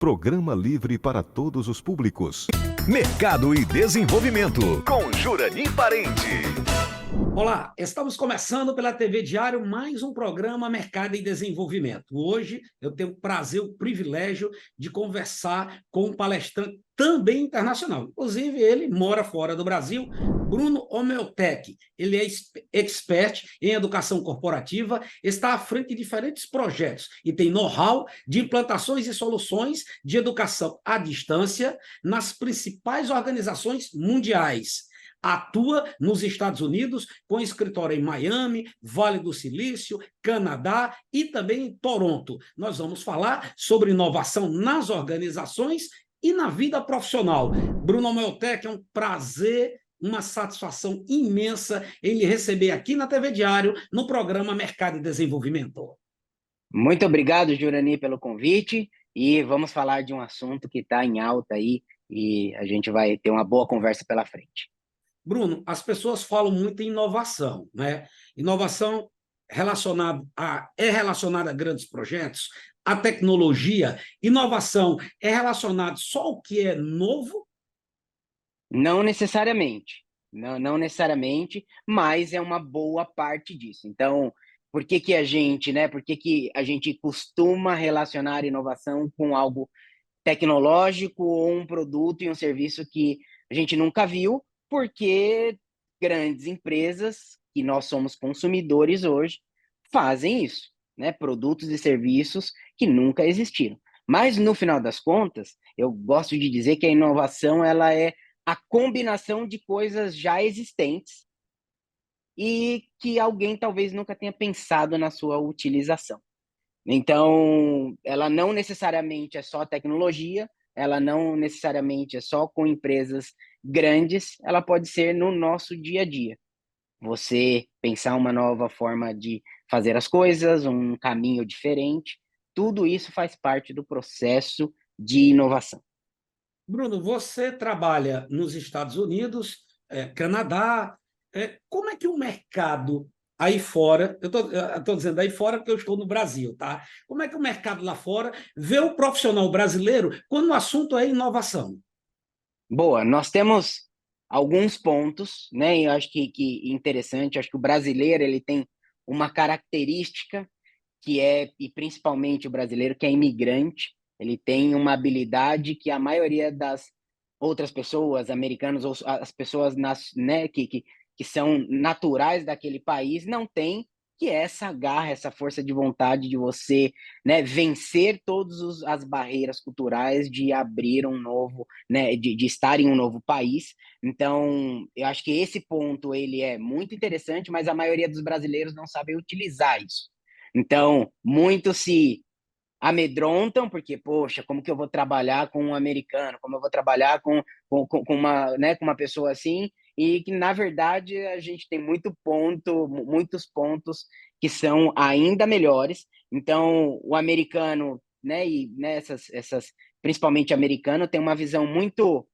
Programa livre para todos os públicos. Mercado e Desenvolvimento, com Jurani Parente. Olá, estamos começando pela TV Diário mais um programa Mercado e Desenvolvimento. Hoje eu tenho o prazer, o privilégio de conversar com um palestrante também internacional. Inclusive, ele mora fora do Brasil, Bruno Omeltec. Ele é expert em educação corporativa, está à frente de diferentes projetos e tem know-how de implantações e soluções de educação à distância nas principais organizações mundiais. Atua nos Estados Unidos, com escritório em Miami, Vale do Silício, Canadá e também em Toronto. Nós vamos falar sobre inovação nas organizações e na vida profissional. Bruno Omeltec, é um prazer, uma satisfação imensa em lhe receber aqui na TV Diário, no programa Mercado e Desenvolvimento. Muito obrigado, Jurani, pelo convite, e vamos falar de um assunto que está em alta aí e a gente vai ter uma boa conversa pela frente. Bruno, as pessoas falam muito em inovação, né? Inovação é relacionada a grandes projetos, a tecnologia. Inovação é relacionada só ao que é novo? Não necessariamente, não necessariamente, mas é uma boa parte disso. Então, por que a gente, por que a gente costuma relacionar inovação com algo tecnológico ou um produto e um serviço que a gente nunca viu? Porque grandes empresas, que nós somos consumidores hoje, fazem isso, produtos e serviços que nunca existiram. Mas, no final das contas, eu gosto de dizer que a inovação ela é a combinação de coisas já existentes e que alguém talvez nunca tenha pensado na sua utilização. Então, ela não necessariamente é só tecnologia, ela não necessariamente é só com empresas grandes, ela pode ser no nosso dia a dia. Você pensar uma nova forma de fazer as coisas, um caminho diferente, tudo isso faz parte do processo de inovação. Bruno, você trabalha nos Estados Unidos, Canadá. Como é que o mercado aí fora, eu estou dizendo aí fora porque eu estou no Brasil, tá? Como é que o mercado lá fora vê o profissional brasileiro quando o assunto é inovação? Boa, nós temos alguns pontos, e eu acho que interessante, acho que o brasileiro ele tem uma característica e principalmente o brasileiro que é imigrante, ele tem uma habilidade que a maioria das outras pessoas, americanos, ou as pessoas que são naturais daquele país, não tem, que é essa garra, essa força de vontade de você vencer todas as barreiras culturais de abrir um novo, de estar em um novo país. Então, eu acho que esse ponto ele é muito interessante, mas a maioria dos brasileiros não sabe utilizar isso. Então, muitos se amedrontam, porque, poxa, como que eu vou trabalhar com um americano? Como eu vou trabalhar com uma pessoa assim? E que, na verdade, a gente tem muitos pontos que são ainda melhores. Então, o americano, principalmente americano, tem uma visão muito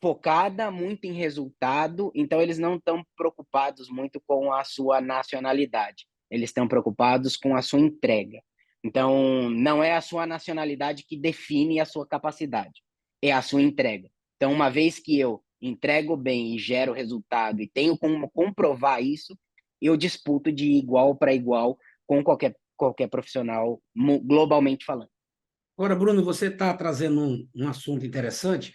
focada, muito em resultado, então eles não estão preocupados muito com a sua nacionalidade, eles estão preocupados com a sua entrega. Então, não é a sua nacionalidade que define a sua capacidade, é a sua entrega. Então, uma vez que eu entrego bem e gero resultado e tenho como comprovar isso, eu disputo de igual para igual com qualquer profissional, globalmente falando. Agora, Bruno, você está trazendo um assunto interessante.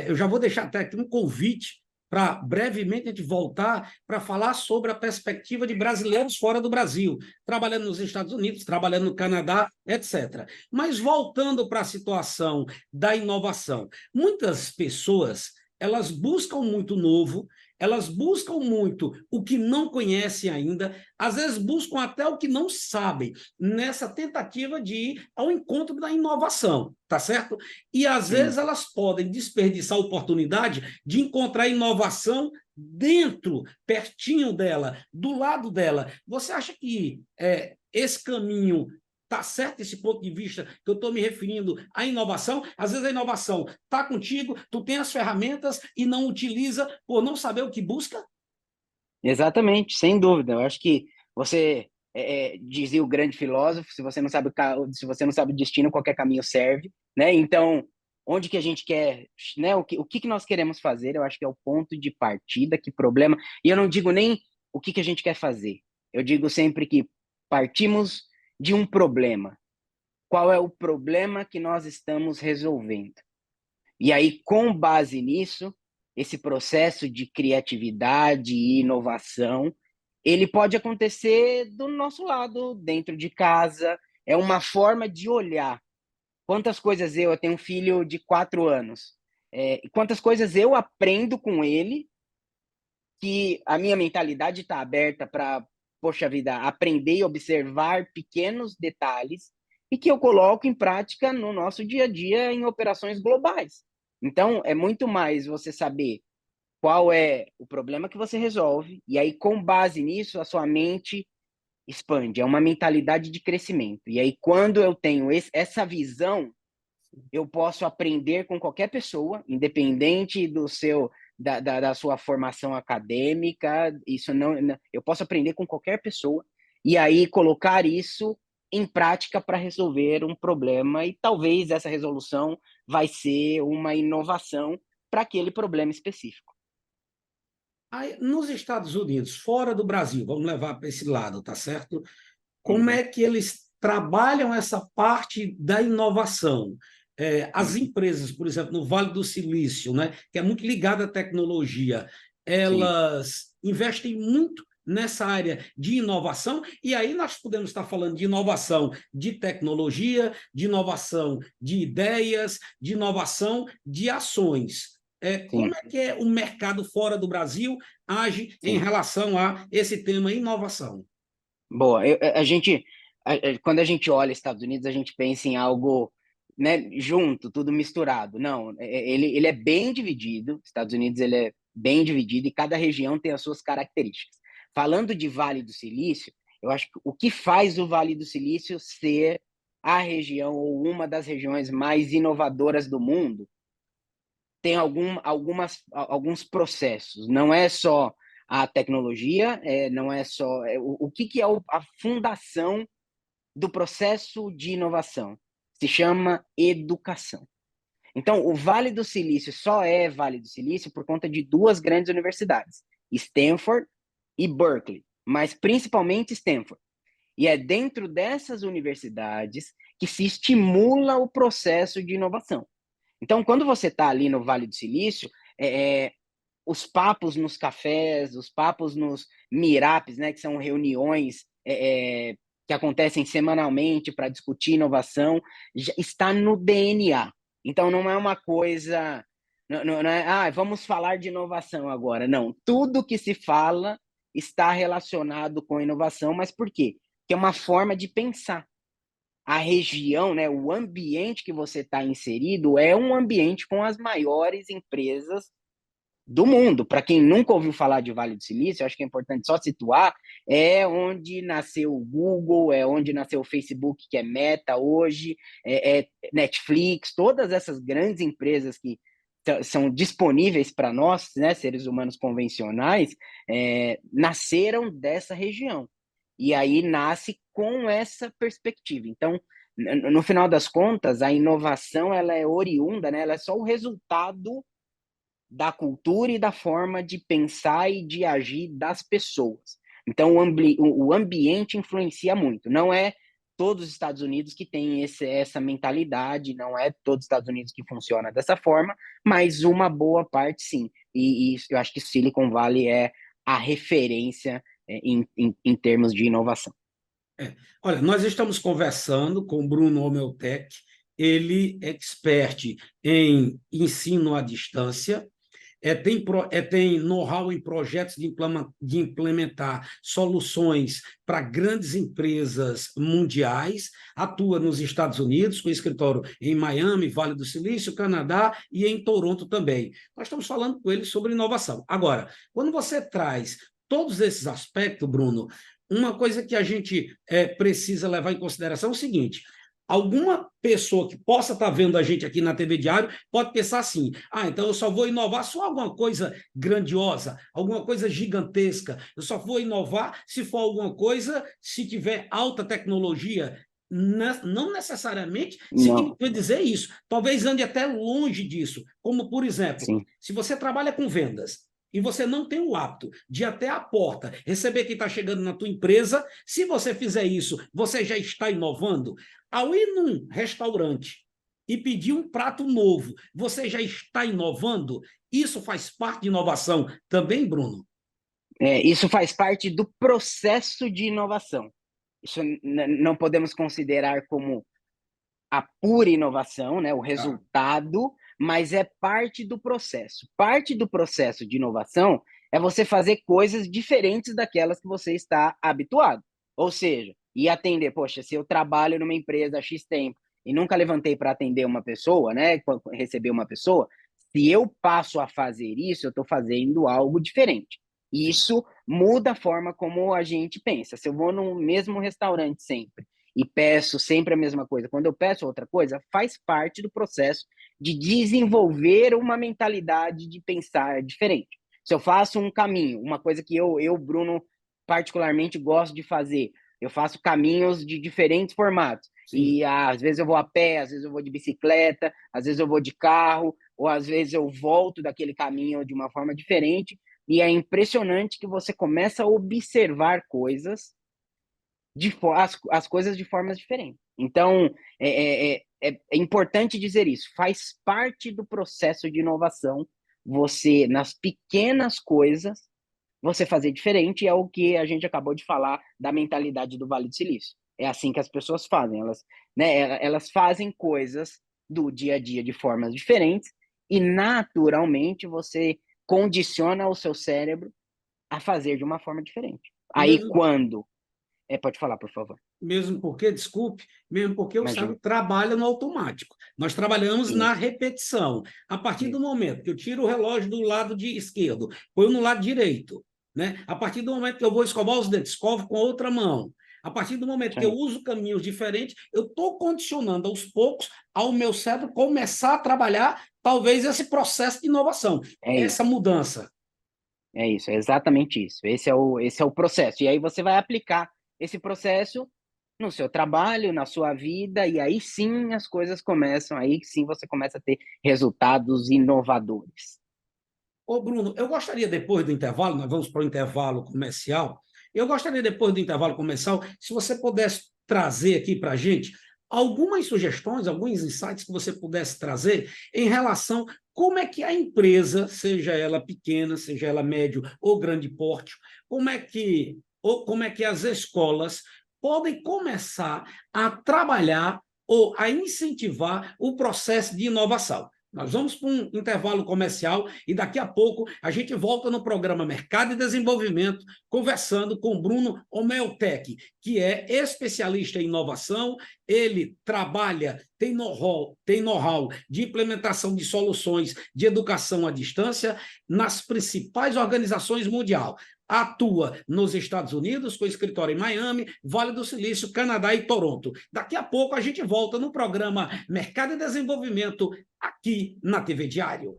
Eu já vou deixar até aqui um convite para brevemente a gente voltar para falar sobre a perspectiva de brasileiros fora do Brasil, trabalhando nos Estados Unidos, trabalhando no Canadá, etc. Mas voltando para a situação da inovação, muitas pessoas elas buscam muito novo, elas buscam muito o que não conhecem ainda, às vezes buscam até o que não sabem, nessa tentativa de ir ao encontro da inovação, tá certo? E às vezes elas podem desperdiçar a oportunidade de encontrar inovação dentro, pertinho dela, do lado dela. Você acha que esse caminho está certo esse ponto de vista que eu estou me referindo à inovação? Às vezes a inovação está contigo, tu tem as ferramentas e não utiliza por não saber o que busca? Exatamente, sem dúvida. Eu acho que você dizia o grande filósofo, se você não sabe o destino, qualquer caminho serve, né? Então, onde que a gente quer, né? O que nós queremos fazer, eu acho que é o ponto de partida, que problema. E eu não digo nem o que a gente quer fazer. Eu digo sempre que partimos de um problema. Qual é o problema que nós estamos resolvendo? E aí, com base nisso, esse processo de criatividade e inovação, ele pode acontecer do nosso lado, dentro de casa. É uma forma de olhar. Quantas coisas eu tenho um filho de 4 anos, quantas coisas eu aprendo com ele, que a minha mentalidade está aberta para, poxa vida, aprender e observar pequenos detalhes e que eu coloco em prática no nosso dia a dia em operações globais. Então, é muito mais você saber qual é o problema que você resolve, e aí, com base nisso, a sua mente expande. É uma mentalidade de crescimento. E aí, quando eu tenho essa visão, eu posso aprender com qualquer pessoa, independente da sua formação acadêmica. Isso não, eu posso aprender com qualquer pessoa e aí colocar isso em prática para resolver um problema, e talvez essa resolução vai ser uma inovação para aquele problema específico. Aí, nos Estados Unidos, fora do Brasil, vamos levar para esse lado, tá certo? Como é que eles trabalham essa parte da inovação? As empresas, por exemplo, no Vale do Silício, né, que é muito ligada à tecnologia, Sim, elas investem muito nessa área de inovação, e aí nós podemos estar falando de inovação de tecnologia, de inovação de ideias, de inovação de ações. Como sim, é que o mercado fora do Brasil age em sim. relação a esse tema inovação? Boa. Quando a gente olha Estados Unidos, a gente pensa em algo, né, junto, tudo misturado. Não, ele é bem dividido. Estados Unidos ele é bem dividido e cada região tem as suas características. Falando de Vale do Silício, eu acho que o que faz o Vale do Silício ser a região ou uma das regiões mais inovadoras do mundo tem alguns processos. Não é só a tecnologia, não é só. O que é a fundação do processo de inovação? Se chama educação. Então, o Vale do Silício só é Vale do Silício por conta de 2 grandes universidades, Stanford e Berkeley, mas principalmente Stanford. E é dentro dessas universidades que se estimula o processo de inovação. Então, quando você está ali no Vale do Silício, os papos nos cafés, os papos nos meetups, né, que são reuniões que acontecem semanalmente para discutir inovação, já está no DNA. Então, não é uma coisa... Não é, vamos falar de inovação agora. Não, tudo que se fala está relacionado com inovação, mas por quê? Porque é uma forma de pensar. A região, né, o ambiente que você está inserido é um ambiente com as maiores empresas do mundo. Para quem nunca ouviu falar de Vale do Silício, acho que é importante só situar, é onde nasceu o Google, é onde nasceu o Facebook, que é Meta hoje, Netflix, todas essas grandes empresas que são disponíveis para nós, né, seres humanos convencionais, nasceram dessa região. E aí nasce com essa perspectiva. Então, no final das contas, a inovação ela é oriunda, né? Ela é só o resultado da cultura e da forma de pensar e de agir das pessoas. Então, o ambiente influencia muito. Não é todos os Estados Unidos que têm essa mentalidade, não é todos os Estados Unidos que funciona dessa forma, mas uma boa parte sim. E eu acho que Silicon Valley é a referência em termos de inovação. Olha, nós estamos conversando com o Bruno Homeltec, ele é expert em ensino à distância, tem know-how em projetos de implementar soluções para grandes empresas mundiais, atua nos Estados Unidos, com escritório em Miami, Vale do Silício, Canadá e em Toronto também. Nós estamos falando com ele sobre inovação. Agora, quando você traz todos esses aspectos, Bruno, uma coisa que a gente precisa levar em consideração é o seguinte: Alguma pessoa que possa estar vendo a gente aqui na TV Diário pode pensar assim: ah, então eu só vou inovar se for alguma coisa grandiosa, alguma coisa gigantesca. Eu só vou inovar se for alguma coisa, se tiver alta tecnologia. Não necessariamente Não, significa dizer isso. Talvez ande até longe disso. Como, por exemplo, sim. se você trabalha com vendas e você não tem o hábito de ir até a porta, receber quem está chegando na tua empresa, se você fizer isso, você já está inovando. Ao ir num restaurante e pedir um prato novo, você já está inovando? Isso faz parte de inovação também, Bruno? Isso faz parte do processo de inovação. Isso não podemos considerar como a pura inovação, né, o resultado, mas é parte do processo. Parte do processo de inovação é você fazer coisas diferentes daquelas que você está habituado. Ou seja, ir atender, poxa, se eu trabalho numa empresa há X tempo e nunca levantei para atender uma pessoa, né, receber uma pessoa, se eu passo a fazer isso, eu estou fazendo algo diferente. Isso muda a forma como a gente pensa. Se eu vou no mesmo restaurante sempre e peço sempre a mesma coisa, quando eu peço outra coisa, faz parte do processo de desenvolver uma mentalidade de pensar diferente. Se eu faço um caminho, uma coisa que eu Bruno, particularmente gosto de fazer, eu faço caminhos de diferentes formatos. Sim. E às vezes eu vou a pé, às vezes eu vou de bicicleta, às vezes eu vou de carro, ou às vezes eu volto daquele caminho de uma forma diferente. E é impressionante que você começa a observar coisas as coisas de formas diferentes. Então, é importante dizer isso. Faz parte do processo de inovação você, nas pequenas coisas, você fazer diferente. É o que a gente acabou de falar da mentalidade do Vale do Silício. É assim que as pessoas fazem. Elas fazem coisas do dia a dia de formas diferentes e, naturalmente, você condiciona o seu cérebro a fazer de uma forma diferente. Aí, Mesmo, quando pode falar, por favor. mesmo porque, desculpe, mesmo porque o Imagina. cérebro trabalha no automático. Nós trabalhamos na Isso, repetição. A partir do isso. momento que eu tiro o relógio do lado de esquerdo, ponho no lado direito, né? A partir do momento que eu vou escovar os dentes, escovo com a outra mão. A partir do momento Isso que eu aí. uso caminhos diferentes, eu estou condicionando aos poucos ao meu cérebro começar a trabalhar talvez esse processo de inovação, É essa isso. mudança. É isso, é exatamente isso. Esse é o processo. E aí você vai aplicar esse processo no seu trabalho, na sua vida, e aí sim as coisas começam, aí sim você começa a ter resultados inovadores. Ô, Bruno, eu gostaria depois do intervalo, nós vamos para o intervalo comercial, eu gostaria depois do intervalo comercial, se você pudesse trazer aqui para a gente algumas sugestões, alguns insights que você pudesse trazer em relação como é que a empresa, seja ela pequena, seja ela médio ou grande porte, como é que as escolas podem começar a trabalhar ou a incentivar o processo de inovação. Nós vamos para um intervalo comercial e daqui a pouco a gente volta no programa Mercado e Desenvolvimento, conversando com Bruno Omeltec, que é especialista em inovação. Ele trabalha, tem know-how de implementação de soluções de educação à distância nas principais organizações mundiais. Atua nos Estados Unidos, com escritório em Miami, Vale do Silício, Canadá e Toronto. Daqui a pouco a gente volta no programa Mercado e Desenvolvimento, aqui na TV Diário.